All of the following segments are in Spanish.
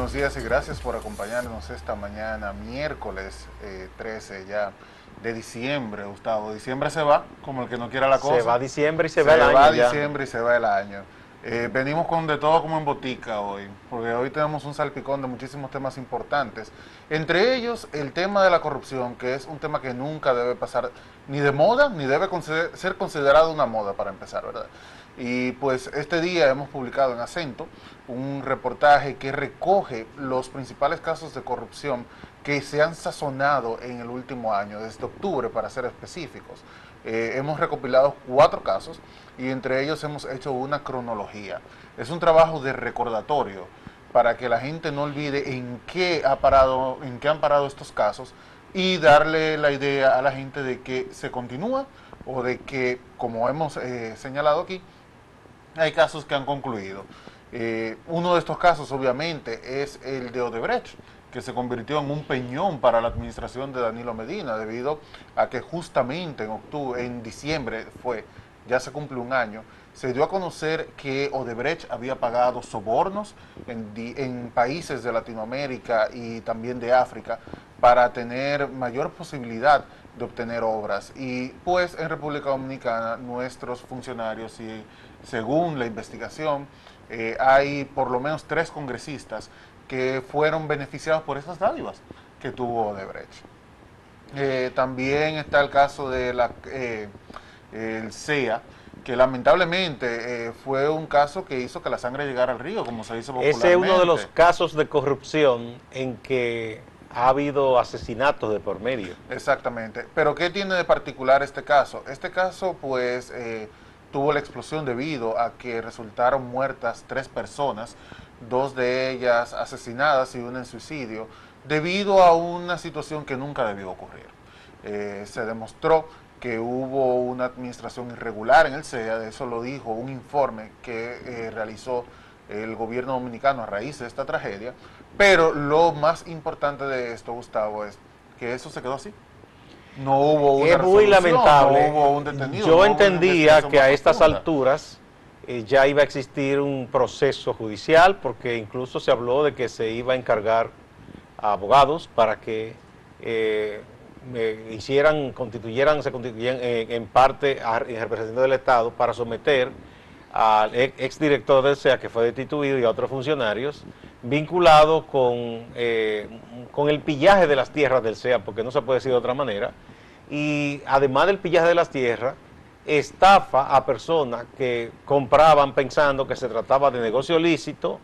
buenos días y gracias por acompañarnos esta mañana, miércoles 13 ya de diciembre, Gustavo. Diciembre se va, como el que no quiera la Se cosa. va diciembre y se Se va el va año ya. diciembre y se va el año. Venimos con de todo como en botica hoy, porque hoy tenemos un salpicón de muchísimos temas importantes. Entre ellos, el tema de la corrupción, que es un tema que nunca debe pasar ni de moda, ni debe ser considerado una moda para empezar, ¿verdad? Y pues este día hemos publicado en Acento un reportaje que recoge los principales casos de corrupción que se han sazonado en el último año, desde octubre para ser específicos. Hemos recopilado 4 casos y entre ellos hemos hecho una cronología. Es un trabajo de recordatorio para que la gente no olvide en qué han parado estos casos y darle la idea a la gente de que se continúa o de que, como hemos señalado aquí, hay casos que han concluido. Uno de estos casos, obviamente, es el de Odebrecht, que se convirtió en un peñón para la administración de Danilo Medina, debido a que justamente en diciembre ya se cumple un año, se dio a conocer que Odebrecht había pagado sobornos en países de Latinoamérica y también de África para tener mayor posibilidad de obtener obras. Y pues en República Dominicana nuestros funcionarios, y según la investigación, hay por lo menos 3 congresistas que fueron beneficiados por esas dádivas que tuvo Odebrecht. También está el caso de el CEA, que lamentablemente fue un caso que hizo que la sangre llegara al río, como se dice popularmente. Ese es uno de los casos de corrupción en que ha habido asesinatos de por medio. Exactamente. Pero ¿qué tiene de particular este caso? Este caso, pues, tuvo la explosión debido a que resultaron muertas 3 personas, 2 de ellas asesinadas y una en suicidio, debido a una situación que nunca debió ocurrir. Se demostró que hubo una administración irregular en el CEA, de eso lo dijo un informe que realizó el gobierno dominicano a raíz de esta tragedia, pero lo más importante de esto, Gustavo, es que eso se quedó así. No hubo una Es muy lamentable. no hubo un detenido. Yo no entendía que a estas alturas ya iba a existir un proceso judicial, porque incluso se habló de que se iba a encargar a abogados para que se constituyeran en parte en representación del Estado para someter al exdirector del CEA, que fue destituido, y a otros funcionarios vinculados con el pillaje de las tierras del CEA, porque no se puede decir de otra manera, y además del pillaje de las tierras, estafa a personas que compraban pensando que se trataba de negocio lícito,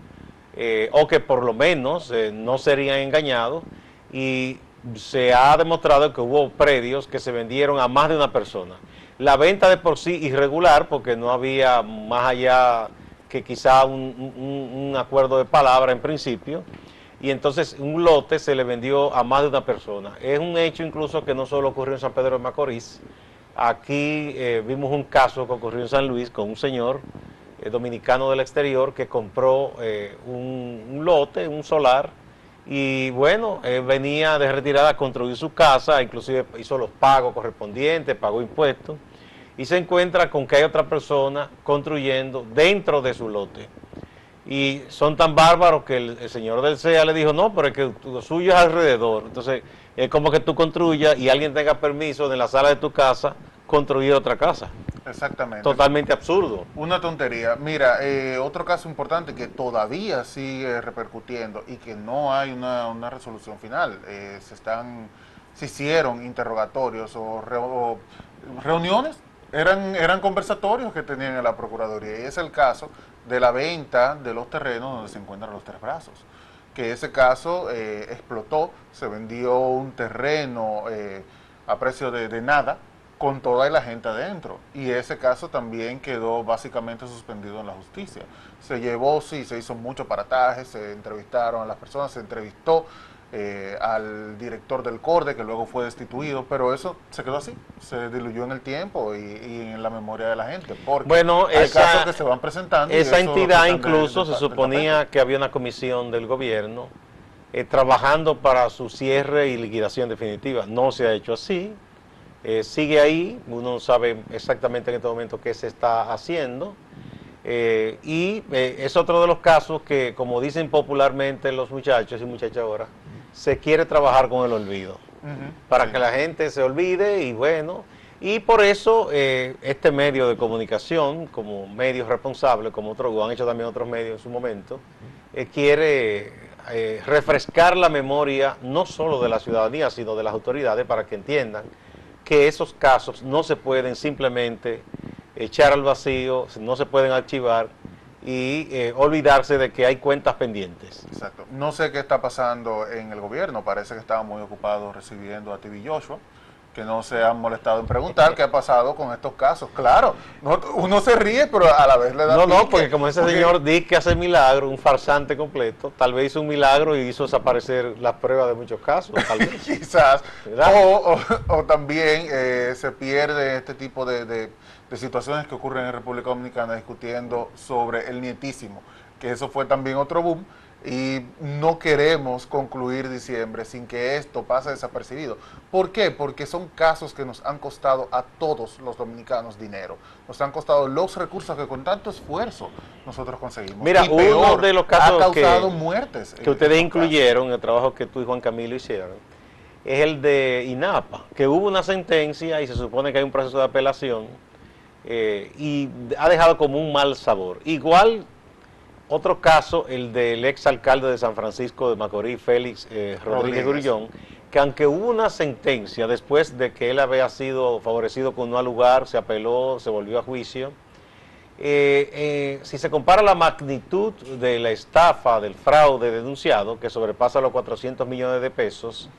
o que por lo menos no serían engañados, y se ha demostrado que hubo predios que se vendieron a más de una persona. La venta de por sí irregular, porque no había más allá que quizá un acuerdo de palabra en principio, y entonces un lote se le vendió a más de una persona. Es un hecho incluso que no solo ocurrió en San Pedro de Macorís. Aquí vimos un caso que ocurrió en San Luis con un señor dominicano del exterior que compró un lote, un solar, y bueno, venía de retirada a construir su casa, inclusive hizo los pagos correspondientes, pagó impuestos, y se encuentra con que hay otra persona construyendo dentro de su lote. Y son tan bárbaros que el señor del CEA le dijo, no, pero es que lo suyo es alrededor. Entonces, es como que tú construyas y alguien tenga permiso de en la sala de tu casa construir otra casa. Exactamente. Totalmente absurdo. Una tontería. Mira, otro caso importante que todavía sigue repercutiendo y que no hay una resolución final. Se hicieron interrogatorios o reuniones, eran conversatorios que tenían en la Procuraduría. Y es el caso de la venta de los terrenos donde se encuentran los 3 brazos. Que ese caso explotó, se vendió un terreno a precio de nada, con toda la gente adentro. Y ese caso también quedó básicamente suspendido en la justicia. Se hizo mucho parataje, se entrevistaron a las personas, se entrevistó al director del CORDE, que luego fue destituido, pero eso se quedó así, se diluyó en el tiempo y en la memoria de la gente. Porque bueno, hay casos que se van presentando. Esa entidad incluso se suponía que había una comisión del gobierno trabajando para su cierre y liquidación definitiva. No se ha hecho así. Sigue ahí, uno no sabe exactamente en este momento qué se está haciendo, Es otro de los casos que, como dicen popularmente los muchachos y muchachas ahora, se quiere trabajar con el olvido, para que la gente se olvide y bueno, y por eso este medio de comunicación, como medio responsable, como otros, lo han hecho también otros medios en su momento, quiere refrescar la memoria no solo de la ciudadanía, sino de las autoridades para que entiendan que esos casos no se pueden simplemente echar al vacío, no se pueden archivar y olvidarse de que hay cuentas pendientes. Exacto. No sé qué está pasando en el gobierno, parece que estaban muy ocupados recibiendo a TV Joshua, que no se han molestado en preguntar qué ha pasado con estos casos. Claro, uno se ríe, pero a la vez le da No, porque como ese señor dice que hace milagro, un farsante completo, tal vez hizo un milagro y hizo desaparecer las pruebas de muchos casos, tal vez. Quizás. O también se pierde este tipo de situaciones que ocurren en República Dominicana discutiendo sobre el nietísimo, que eso fue también otro boom. Y no queremos concluir diciembre sin que esto pase desapercibido. ¿Por qué? Porque son casos que nos han costado a todos los dominicanos dinero. Nos han costado los recursos que con tanto esfuerzo nosotros conseguimos. Mira, y peor, uno de los casos ha causado muertes. Que ustedes incluyeron en el trabajo que tú y Juan Camilo hicieron, es el de INAPA, que hubo una sentencia y se supone que hay un proceso de apelación y ha dejado como un mal sabor. Igual, otro caso, el del exalcalde de San Francisco de Macorís, Félix Rodríguez Grullón, que aunque hubo una sentencia después de que él había sido favorecido con no al lugar, se apeló, se volvió a juicio, si se compara la magnitud de la estafa, del fraude denunciado, que sobrepasa los 400 millones de pesos,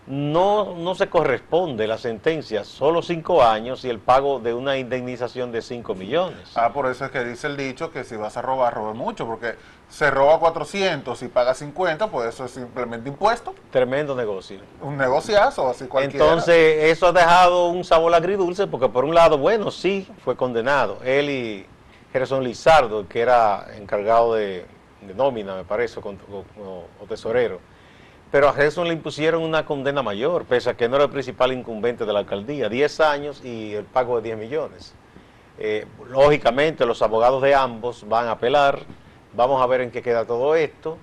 no se corresponde la sentencia, solo 5 años y el pago de una indemnización de 5 millones. Por eso es que dice el dicho que si vas a robar, robe mucho, porque se roba 400 y paga 50, pues eso es simplemente impuesto. Tremendo negocio. Un negociazo, así cualquiera. Entonces, eso ha dejado un sabor agridulce, porque por un lado, bueno, sí, fue condenado. Él y Gerson Lizardo, que era encargado de nómina, me parece, o tesorero. Pero a Gerson le impusieron una condena mayor, pese a que no era el principal incumbente de la alcaldía, 10 años y el pago de 10 millones. Lógicamente, los abogados de ambos van a apelar, vamos a ver en qué queda todo esto.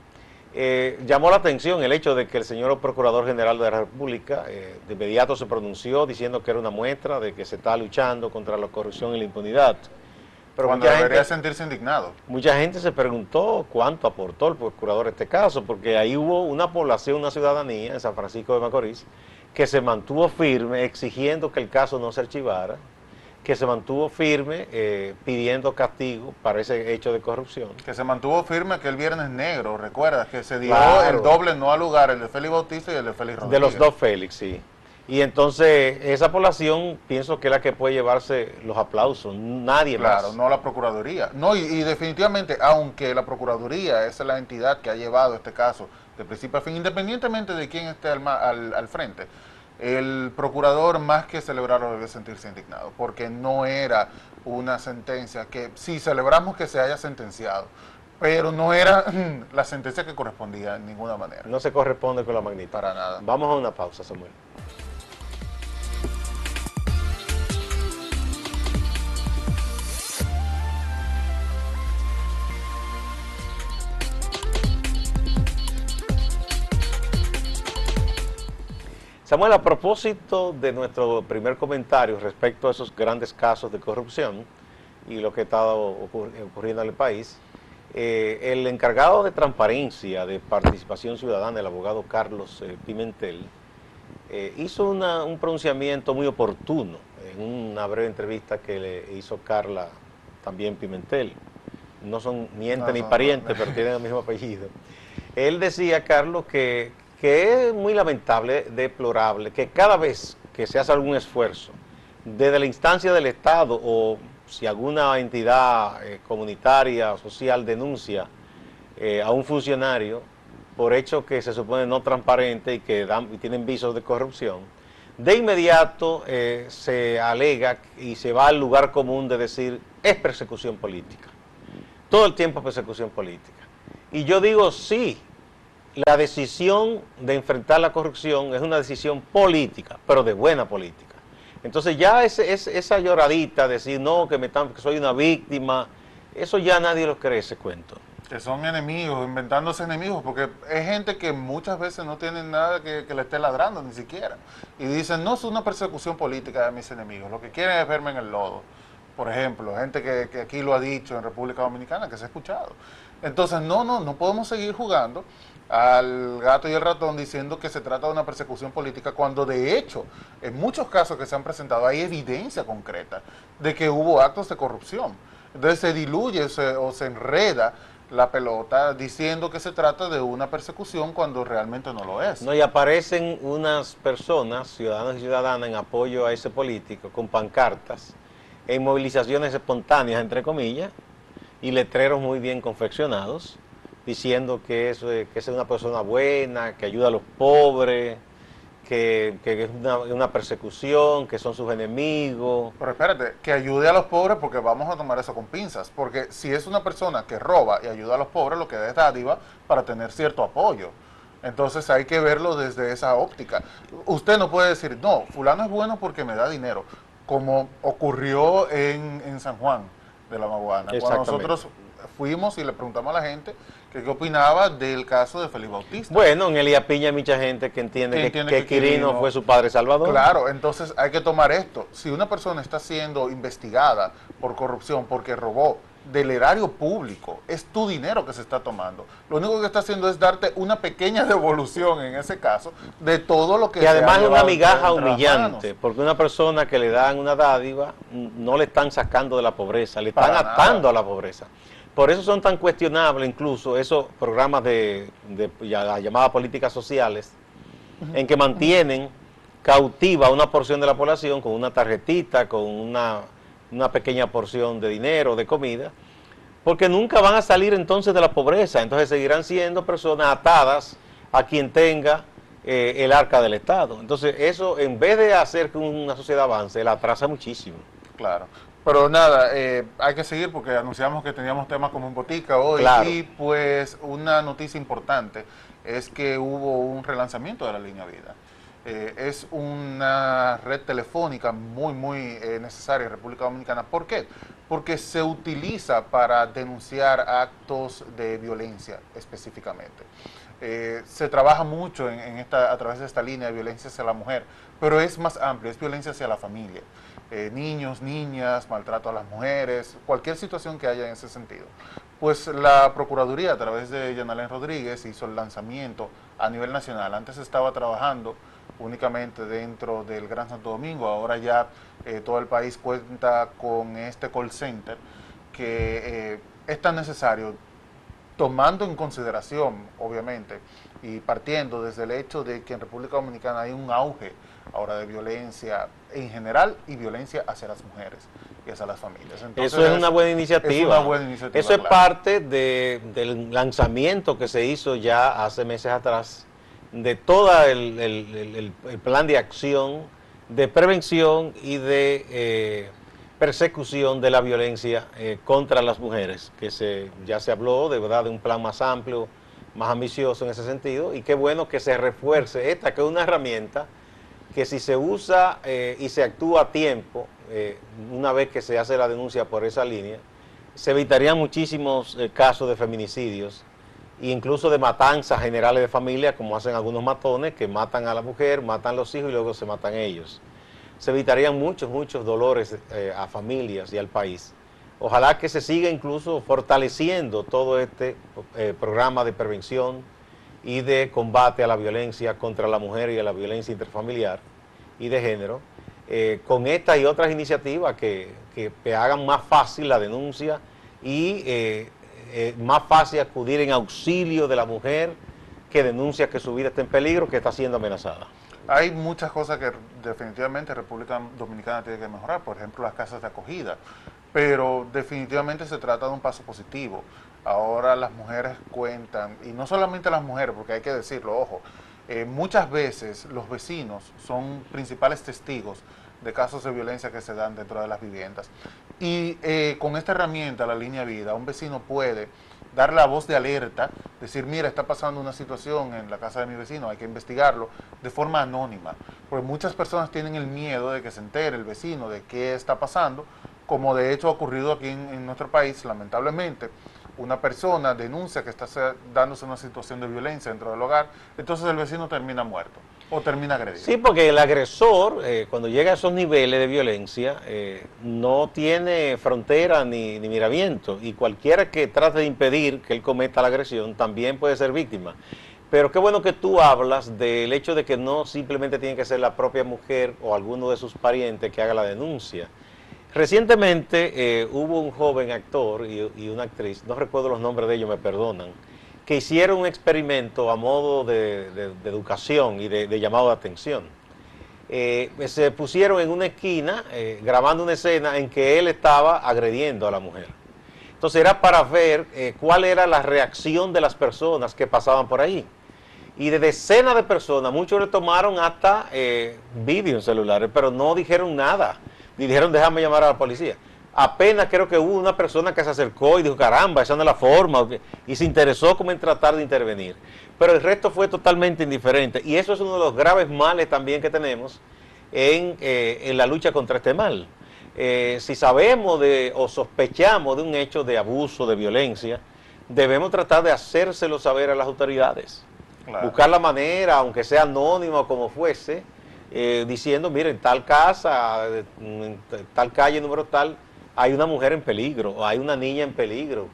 Llamó la atención el hecho de que el señor Procurador General de la República de inmediato se pronunció diciendo que era una muestra de que se está luchando contra la corrupción y la impunidad. Pero cuando debería sentirse indignado. Mucha gente se preguntó cuánto aportó el procurador en este caso, porque ahí hubo una población, una ciudadanía en San Francisco de Macorís, que se mantuvo firme exigiendo que el caso no se archivara, que se mantuvo firme pidiendo castigo para ese hecho de corrupción. Que se mantuvo firme que el Viernes Negro, recuerdas, que se dio Claro. el doble no al lugar, el de Félix Bautista y el de Félix Rodríguez. De los dos Félix, sí. Y entonces esa población pienso que es la que puede llevarse los aplausos, nadie más. Claro, no la Procuraduría. No, y definitivamente, aunque la Procuraduría es la entidad que ha llevado este caso de principio a fin, independientemente de quién esté al frente, el procurador más que celebrarlo debe sentirse indignado, porque no era una sentencia que, sí, celebramos que se haya sentenciado, pero no era la sentencia que correspondía en ninguna manera. No se corresponde con la magnitud. Para nada. Vamos a una pausa, Samuel. Samuel, a propósito de nuestro primer comentario respecto a esos grandes casos de corrupción y lo que ha estado ocurriendo en el país, el encargado de transparencia, de participación ciudadana, el abogado Carlos Pimentel, hizo un pronunciamiento muy oportuno en una breve entrevista que le hizo Carla, también Pimentel. No son ni ente ni pariente, pero tienen el mismo apellido. Él decía, Carlos, que es muy lamentable, deplorable, que cada vez que se hace algún esfuerzo, desde la instancia del Estado o si alguna entidad comunitaria o social denuncia a un funcionario por hecho que se supone no transparente y que tienen visos de corrupción, de inmediato se alega y se va al lugar común de decir es persecución política. Todo el tiempo persecución política. Y yo digo sí. La decisión de enfrentar la corrupción es una decisión política, pero de buena política. Entonces ya esa lloradita, decir no, que soy una víctima, Eso ya nadie lo cree, ese cuento. Que son enemigos, inventándose enemigos, porque es gente que muchas veces no tienen nada que le esté ladrando, ni siquiera. Y dicen, no, es una persecución política de mis enemigos, lo que quieren es verme en el lodo. Por ejemplo, gente que aquí lo ha dicho en República Dominicana, que se ha escuchado. Entonces, no podemos seguir jugando al gato y el ratón diciendo que se trata de una persecución política, cuando de hecho, en muchos casos que se han presentado, hay evidencia concreta de que hubo actos de corrupción. Entonces se diluye o se enreda la pelota diciendo que se trata de una persecución cuando realmente no lo es. No, y aparecen unas personas, ciudadanos y ciudadanas, en apoyo a ese político, con pancartas, en movilizaciones espontáneas, entre comillas, y letreros muy bien confeccionados, diciendo que es una persona buena, que ayuda a los pobres, que es una persecución, que son sus enemigos. Pero espérate, que ayude a los pobres, porque vamos a tomar eso con pinzas, porque si es una persona que roba y ayuda a los pobres, lo que da es dádiva para tener cierto apoyo. Entonces hay que verlo desde esa óptica. Usted no puede decir, no, fulano es bueno porque me da dinero, como ocurrió en San Juan de la Maguana, cuando nosotros fuimos y le preguntamos a la gente que qué opinaba del caso de Félix Bautista. Bueno, en Elías Piña hay mucha gente que entiende que Quirino fue su padre salvador. Claro, entonces hay que tomar esto. Si una persona está siendo investigada por corrupción porque robó del erario público, es tu dinero que se está tomando. Lo único que está haciendo es darte una pequeña devolución, en ese caso, de todo lo que además es una migaja humillante, porque una persona que le dan una dádiva, no le están sacando de la pobreza, le están atando a la pobreza. Por eso son tan cuestionables incluso esos programas de las llamadas políticas sociales, en que mantienen cautiva a una porción de la población con una tarjetita, con una pequeña porción de dinero, de comida, porque nunca van a salir entonces de la pobreza, entonces seguirán siendo personas atadas a quien tenga el arca del Estado. Entonces eso, en vez de hacer que una sociedad avance, la atrasa muchísimo. Claro. Pero nada, hay que seguir porque anunciamos que teníamos temas como en Botica hoy. Claro. Y pues una noticia importante es que hubo un relanzamiento de la línea Vida. Es una red telefónica muy necesaria en República Dominicana. ¿Por qué? Porque se utiliza para denunciar actos de violencia específicamente. Se trabaja mucho a través de esta línea de violencia hacia la mujer, pero es más amplio, es violencia hacia la familia. Niños, niñas, maltrato a las mujeres, cualquier situación que haya en ese sentido. Pues la Procuraduría, a través de Yanalén Rodríguez, hizo el lanzamiento a nivel nacional. Antes estaba trabajando únicamente dentro del Gran Santo Domingo, ahora ya todo el país cuenta con este call center que es tan necesario, tomando en consideración, obviamente, y partiendo desde el hecho de que en República Dominicana hay un auge ahora de violencia en general y violencia hacia las mujeres y hacia las familias. Entonces, eso es una buena iniciativa. Es una buena iniciativa. Eso es parte del lanzamiento que se hizo ya hace meses atrás, de todo el plan de acción, de prevención y de persecución de la violencia contra las mujeres, que ya se habló de verdad de un plan más amplio, más ambicioso en ese sentido, y qué bueno que se refuerce esta, que es una herramienta que si se usa y se actúa a tiempo, una vez que se hace la denuncia por esa línea, se evitarían muchísimos casos de feminicidios e incluso de matanzas generales de familia, como hacen algunos matones, que matan a la mujer, matan a los hijos y luego se matan ellos. Se evitarían muchos dolores a familias y al país. Ojalá que se siga incluso fortaleciendo todo este programa de prevención y de combate a la violencia contra la mujer y a la violencia interfamiliar y de género, con estas y otras iniciativas que hagan más fácil la denuncia y más fácil acudir en auxilio de la mujer que denuncia que su vida está en peligro, que está siendo amenazada. Hay muchas cosas que definitivamente República Dominicana tiene que mejorar, por ejemplo las casas de acogida, pero definitivamente se trata de un paso positivo. Ahora las mujeres cuentan, y no solamente las mujeres, porque hay que decirlo, ojo, muchas veces los vecinos son principales testigos de casos de violencia que se dan dentro de las viviendas. Y con esta herramienta, la línea Vida, un vecino puede dar la voz de alerta, decir, mira, está pasando una situación en la casa de mi vecino, hay que investigarlo, de forma anónima. Porque muchas personas tienen el miedo de que se entere el vecino de qué está pasando, como de hecho ha ocurrido aquí en nuestro país, lamentablemente. Una persona denuncia que está dándose una situación de violencia dentro del hogar, entonces el vecino termina muerto o termina agredido. Sí, porque el agresor, cuando llega a esos niveles de violencia, no tiene frontera ni miramiento, y cualquiera que trate de impedir que él cometa la agresión también puede ser víctima. Pero qué bueno que tú hablas del hecho de que no simplemente tiene que ser la propia mujer o alguno de sus parientes que haga la denuncia. Recientemente hubo un joven actor y una actriz, no recuerdo los nombres de ellos, me perdonan, que hicieron un experimento a modo de educación y de llamado de atención. Se pusieron en una esquina grabando una escena en que él estaba agrediendo a la mujer. Entonces era para ver cuál era la reacción de las personas que pasaban por ahí. Y de decenas de personas, muchos le tomaron hasta vídeo en celulares, pero no dijeron nada. Y dijeron, déjame llamar a la policía. Apenas creo que hubo una persona que se acercó y dijo, caramba, esa no es la forma, y se interesó como en tratar de intervenir. Pero el resto fue totalmente indiferente. Y eso es uno de los graves males también que tenemos en la lucha contra este mal. Si sabemos o sospechamos de un hecho de abuso, de violencia, debemos tratar de hacérselo saber a las autoridades. Claro. Buscar la manera, aunque sea anónima o como fuese, diciendo, miren, en tal casa, en tal calle, número tal, hay una mujer en peligro, o hay una niña en peligro,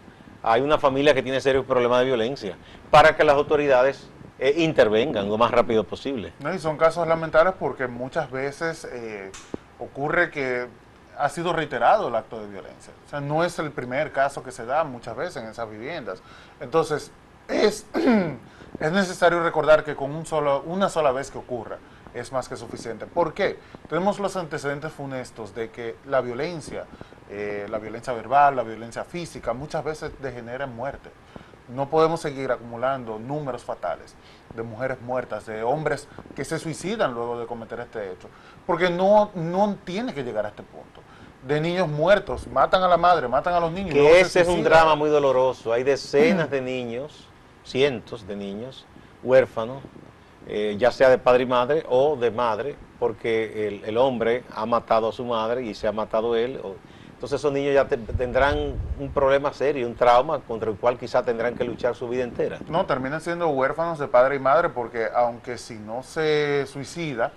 hay una familia que tiene serios problemas de violencia, para que las autoridades intervengan lo más rápido posible. No, y son casos lamentables porque muchas veces ocurre que ha sido reiterado el acto de violencia. O sea, no es el primer caso que se da muchas veces en esas viviendas. Entonces, es necesario recordar que con una sola vez que ocurra, es más que suficiente. ¿Por qué? Tenemos los antecedentes funestos de que la violencia verbal, la violencia física, muchas veces degenera en muerte. No podemos seguir acumulando números fatales de mujeres muertas, de hombres que se suicidan luego de cometer este hecho, porque no tiene que llegar a este punto. De niños muertos, matan a la madre, matan a los niños. Que ese es un drama muy doloroso. Hay decenas de niños, cientos de niños, huérfanos, ya sea de padre y madre o de madre, porque el hombre ha matado a su madre y se ha matado él. Entonces esos niños ya tendrán un problema serio, un trauma contra el cual quizá tendrán que luchar su vida entera. No, terminan siendo huérfanos de padre y madre porque aunque si no se suicida,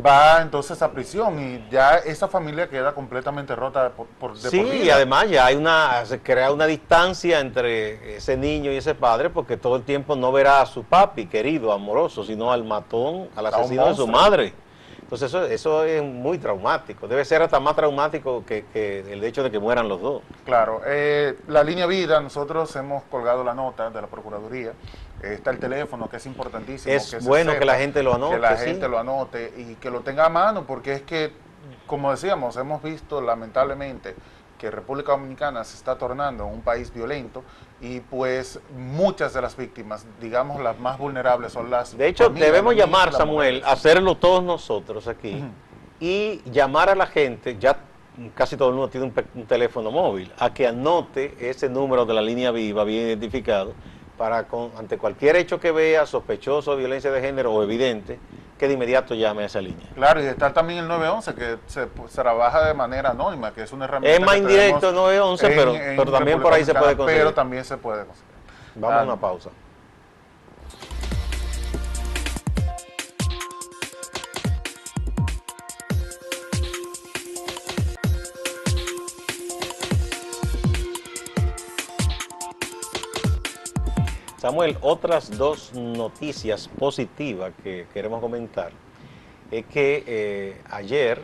va entonces a prisión y ya esa familia queda completamente rota de por vida. Y además ya se crea una distancia entre ese niño y ese padre porque todo el tiempo no verá a su papi querido, amoroso, sino al matón, al asesino de su madre. Entonces eso es muy traumático, debe ser hasta más traumático que el hecho de que mueran los dos. Claro, la línea vida, nosotros hemos colgado la nota de la Procuraduría, está el teléfono que es importantísimo. Es bueno que la gente lo anote. Que la gente lo anote y que lo tenga a mano porque es que, como decíamos, hemos visto lamentablemente que República Dominicana se está tornando un país violento y pues muchas de las víctimas, digamos las más vulnerables son las De hecho, debemos llamar, Samuel, a hacerlo todos nosotros aquí y llamar a la gente, ya casi todo el mundo tiene un teléfono móvil, a que anote ese número de la línea viva bien identificado para ante cualquier hecho que vea sospechoso de violencia de género o evidente, que de inmediato llame a esa línea. Claro, y está también el 911 que se trabaja de manera anónima, que es una herramienta. Es más indirecto el 911, pero también por ahí se puede conseguir. Pero también se puede conseguir. Vamos a una pausa. Samuel, otras dos noticias positivas que queremos comentar es que ayer,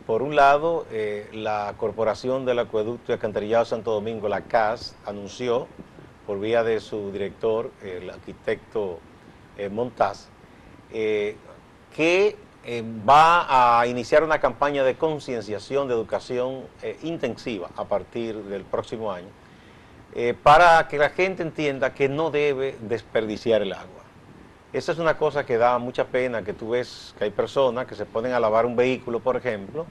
por un lado, la Corporación del Acueducto y Alcantarillado de Santo Domingo, la CAS, anunció por vía de su director, el arquitecto Montaz, que va a iniciar una campaña de concienciación, de educación intensiva a partir del próximo año, para que la gente entienda que no debe desperdiciar el agua. Esa es una cosa que da mucha pena, que tú ves que hay personas que se ponen a lavar un vehículo, por ejemplo,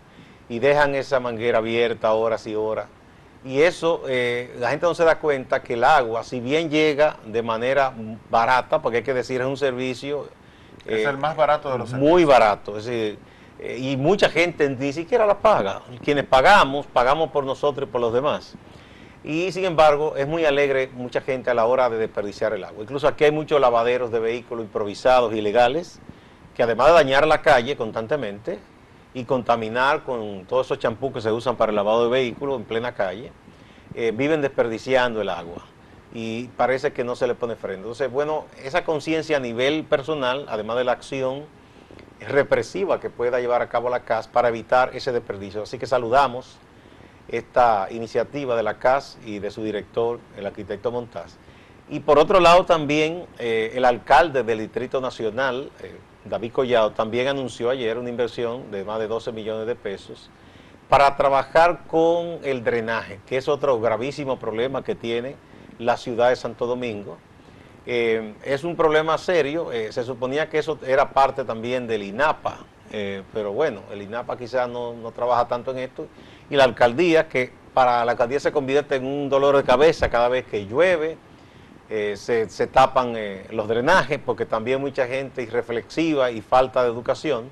y dejan esa manguera abierta horas y horas. Y eso, la gente no se da cuenta que el agua, si bien llega de manera barata, porque hay que decir, es un servicio... es el más barato de los servicios. Muy barato, es decir, y mucha gente ni siquiera la paga. Quienes pagamos, pagamos por nosotros y por los demás. Y sin embargo, es muy alegre mucha gente a la hora de desperdiciar el agua. Incluso aquí hay muchos lavaderos de vehículos improvisados, ilegales, que además de dañar la calle constantemente y contaminar con todos esos champús que se usan para el lavado de vehículos en plena calle, viven desperdiciando el agua y parece que no se le pone freno. Entonces, bueno, esa conciencia a nivel personal, además de la acción represiva que pueda llevar a cabo la CAS para evitar ese desperdicio. Así que saludamos esta iniciativa de la CAS y de su director, el arquitecto Montaz. Y por otro lado también el alcalde del Distrito Nacional, David Collado, también anunció ayer una inversión de más de 12 millones de pesos para trabajar con el drenaje, que es otro gravísimo problema que tiene la ciudad de Santo Domingo. Es un problema serio, se suponía que eso era parte también del INAPA, pero bueno, el INAPA quizás no trabaja tanto en esto, y la alcaldía, que para la alcaldía se convierte en un dolor de cabeza cada vez que llueve, se tapan los drenajes, porque también mucha gente irreflexiva y falta de educación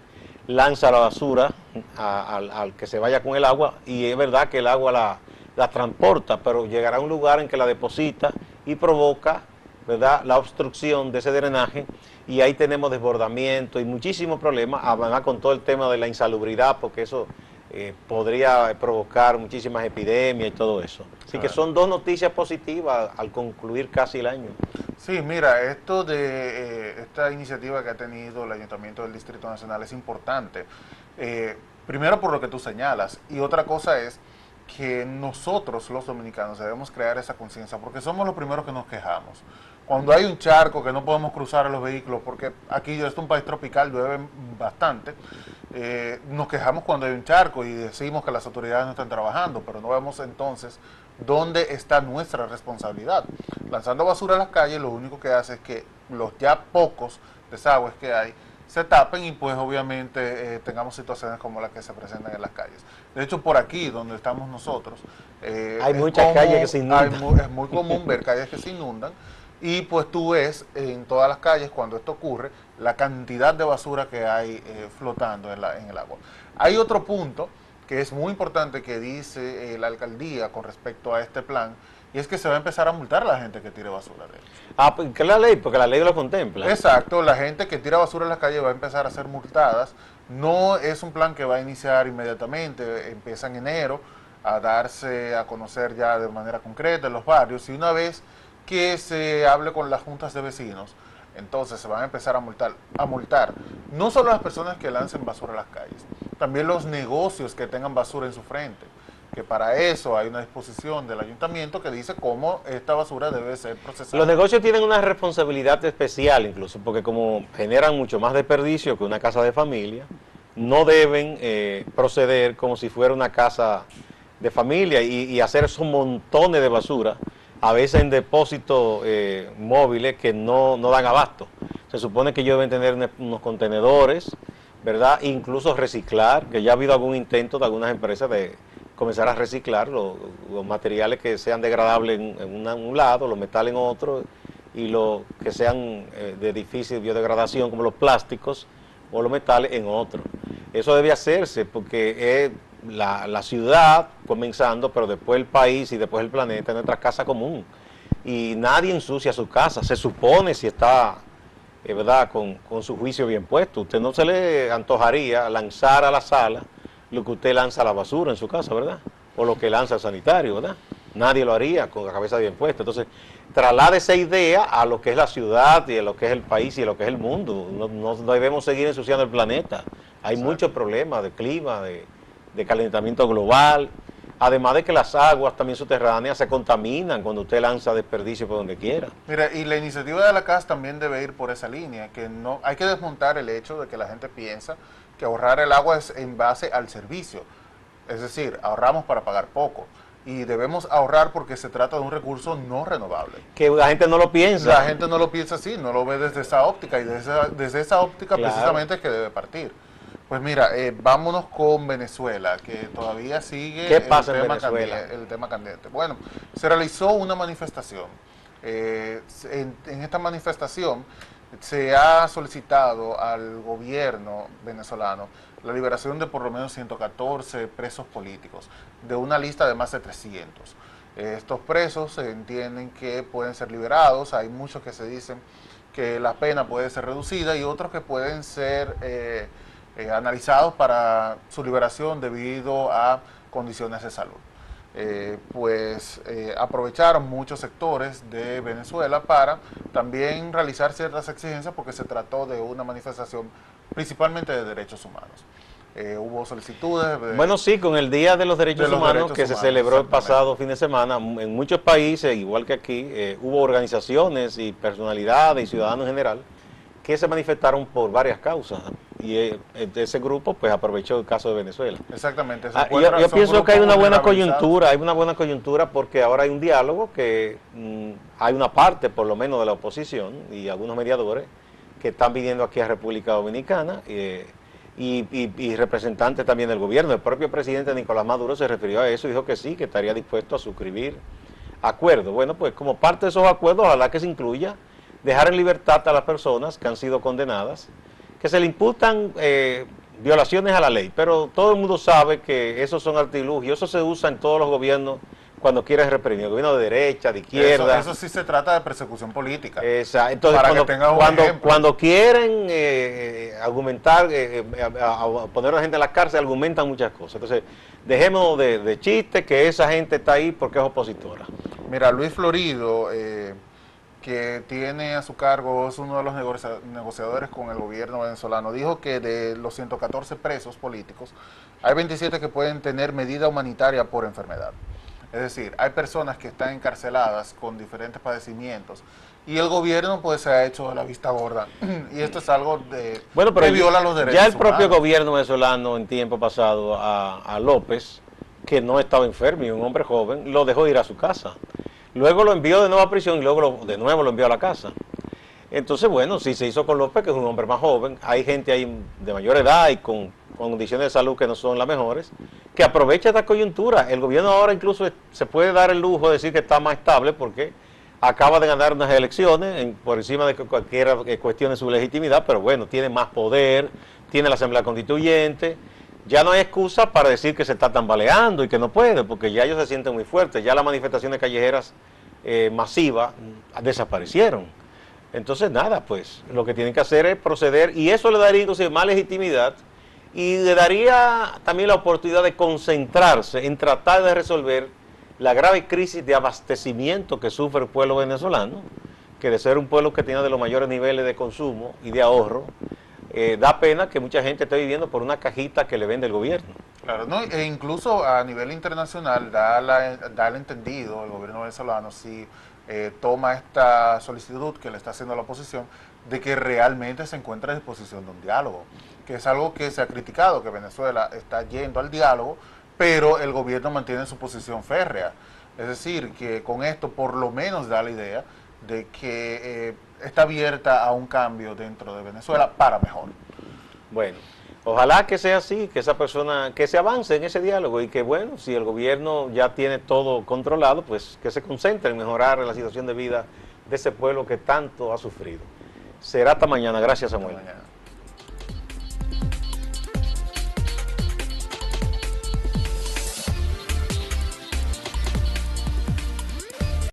lanza la basura al que se vaya con el agua, y es verdad que el agua la transporta, pero llegará a un lugar en que la deposita y provoca, ¿verdad?, la obstrucción de ese drenaje, y ahí tenemos desbordamiento y muchísimos problemas, además con todo el tema de la insalubridad, porque eso podría provocar muchísimas epidemias y todo eso. Así que son dos noticias positivas al concluir casi el año. Sí, mira, esto de esta iniciativa que ha tenido el Ayuntamiento del Distrito Nacional es importante. Primero por lo que tú señalas, y otra cosa es que nosotros los dominicanos debemos crear esa conciencia, porque somos los primeros que nos quejamos. Cuando hay un charco que no podemos cruzar a los vehículos, porque aquí esto es un país tropical, llueve bastante, nos quejamos cuando hay un charco y decimos que las autoridades no están trabajando, pero no vemos entonces dónde está nuestra responsabilidad. Lanzando basura a las calles, lo único que hace es que los ya pocos desagües que hay se tapen y pues obviamente tengamos situaciones como las que se presentan en las calles. De hecho, por aquí donde estamos nosotros, hay muchas calles que se inundan. Es muy común ver calles que se inundan, y pues tú ves en todas las calles cuando esto ocurre la cantidad de basura que hay flotando en el agua. Hay otro punto que es muy importante que dice la alcaldía con respecto a este plan, y es que se va a empezar a multar a la gente que tire basura de ellos. Ah, porque la ley, porque la ley lo contempla. Exacto, la gente que tira basura en las calles va a empezar a ser multadas. No es un plan que va a iniciar inmediatamente, empieza en enero a darse a conocer ya de manera concreta en los barrios, y una vez que se hable con las juntas de vecinos, entonces se van a empezar a multar no solo las personas que lancen basura a las calles, también los negocios que tengan basura en su frente, que para eso hay una disposición del ayuntamiento que dice cómo esta basura debe ser procesada. Los negocios tienen una responsabilidad especial incluso, porque como generan mucho más desperdicio que una casa de familia, no deben proceder como si fuera una casa de familia y hacer esos montones de basura, a veces en depósitos móviles que no dan abasto. Se supone que ellos deben tener unos contenedores, ¿verdad? Incluso reciclar, que ya ha habido algún intento de algunas empresas de comenzar a reciclar los materiales que sean degradables en un lado, los metales en otro, y los que sean de difícil biodegradación, como los plásticos o los metales, en otro. Eso debe hacerse porque es la ciudad comenzando, pero después el país y después el planeta, es nuestra casa común. Y nadie ensucia su casa, se supone, si está, ¿verdad?, con su juicio bien puesto. Usted no se le antojaría lanzar a la sala lo que usted lanza a la basura en su casa, ¿verdad? O lo que lanza al sanitario, ¿verdad? Nadie lo haría con la cabeza bien puesta. Entonces, traslade esa idea a lo que es la ciudad y a lo que es el país y a lo que es el mundo. No debemos seguir ensuciando el planeta. Hay muchos problemas de clima, de calentamiento global, además de que las aguas también subterráneas se contaminan cuando usted lanza desperdicio por donde quiera. Mira, y la iniciativa de la CAS también debe ir por esa línea, que no hay que desmontar el hecho de que la gente piensa que ahorrar el agua es en base al servicio, es decir, ahorramos para pagar poco, y debemos ahorrar porque se trata de un recurso no renovable. Que la gente no lo piensa. La gente no lo piensa así, no lo ve desde esa óptica, y desde esa óptica Claro. precisamente es que debe partir. Pues mira, vámonos con Venezuela, que todavía sigue ¿Qué pasa en Venezuela? El tema candente. Bueno, se realizó una manifestación. En esta manifestación se ha solicitado al gobierno venezolano la liberación de por lo menos 114 presos políticos, de una lista de más de 300. Estos presos se entienden que pueden ser liberados, hay muchos que se dicen que la pena puede ser reducida y otros que pueden ser analizados para su liberación debido a condiciones de salud. Aprovecharon muchos sectores de Venezuela para también realizar ciertas exigencias porque se trató de una manifestación principalmente de derechos humanos. Hubo solicitudes Bueno, sí, con el Día de los Derechos Humanos que se celebró el pasado fin de semana, en muchos países, igual que aquí, hubo organizaciones y personalidades y ciudadanos en general que se manifestaron por varias causas. Y ese grupo pues aprovechó el caso de Venezuela. Exactamente. Yo pienso que hay una buena coyuntura, porque ahora hay un diálogo que hay una parte por lo menos de la oposición y algunos mediadores que están viniendo aquí a República Dominicana y representantes también del gobierno. El propio presidente Nicolás Maduro se refirió a eso y dijo que sí, que estaría dispuesto a suscribir acuerdos. Bueno, pues como parte de esos acuerdos, ojalá que se incluya dejar en libertad a las personas que han sido condenadas, que se le imputan violaciones a la ley, pero todo el mundo sabe que esos son artilugios, eso se usa en todos los gobiernos cuando quieres reprimir, el gobierno de derecha, de izquierda. Eso sí se trata de persecución política. Exacto. Entonces, cuando quieren argumentar, poner a la gente en la cárcel, argumentan muchas cosas. Entonces, dejemos de chistes que esa gente está ahí porque es opositora. Mira, Luis Florido, que tiene a su cargo, es uno de los negociadores con el gobierno venezolano, dijo que de los 114 presos políticos, hay 27 que pueden tener medida humanitaria por enfermedad. Es decir, hay personas que están encarceladas con diferentes padecimientos y el gobierno pues se ha hecho de la vista gorda. Y esto es algo que viola los derechos ya el propio humanos. gobierno venezolano en tiempo pasado a López, que no estaba enfermo y un hombre joven, lo dejó ir a su casa. Luego lo envió de nuevo a prisión y luego de nuevo lo envió a la casa. Entonces, bueno, si se hizo con López, que es un hombre más joven, hay gente ahí de mayor edad y con condiciones de salud que no son las mejores, que aprovecha esta coyuntura. El gobierno ahora incluso se puede dar el lujo de decir que está más estable porque acaba de ganar unas elecciones por encima de que cualquiera cuestione su legitimidad, pero bueno, tiene más poder, tiene la Asamblea Constituyente. Ya no hay excusa para decir que se está tambaleando y que no puede, porque ya ellos se sienten muy fuertes, ya las manifestaciones callejeras masivas desaparecieron. Entonces, nada, pues lo que tienen que hacer es proceder, y eso le daría inclusive más legitimidad y le daría también la oportunidad de concentrarse en tratar de resolver la grave crisis de abastecimiento que sufre el pueblo venezolano, que de ser un pueblo que tiene de los mayores niveles de consumo y de ahorro, da pena que mucha gente esté viviendo por una cajita que le vende el gobierno. Claro, ¿no? E incluso a nivel internacional da el entendido el gobierno venezolano si toma esta solicitud que le está haciendo la oposición de que realmente se encuentra a disposición de un diálogo, que es algo que se ha criticado, que Venezuela está yendo al diálogo, pero el gobierno mantiene su posición férrea. Es decir, que con esto por lo menos da la idea de que está abierta a un cambio dentro de Venezuela para mejor. Bueno, ojalá que sea así, que esa persona, que se avance en ese diálogo y que bueno, si el gobierno ya tiene todo controlado, pues que se concentre en mejorar la situación de vida de ese pueblo que tanto ha sufrido. Será hasta mañana. Gracias, Samuel. Hasta mañana.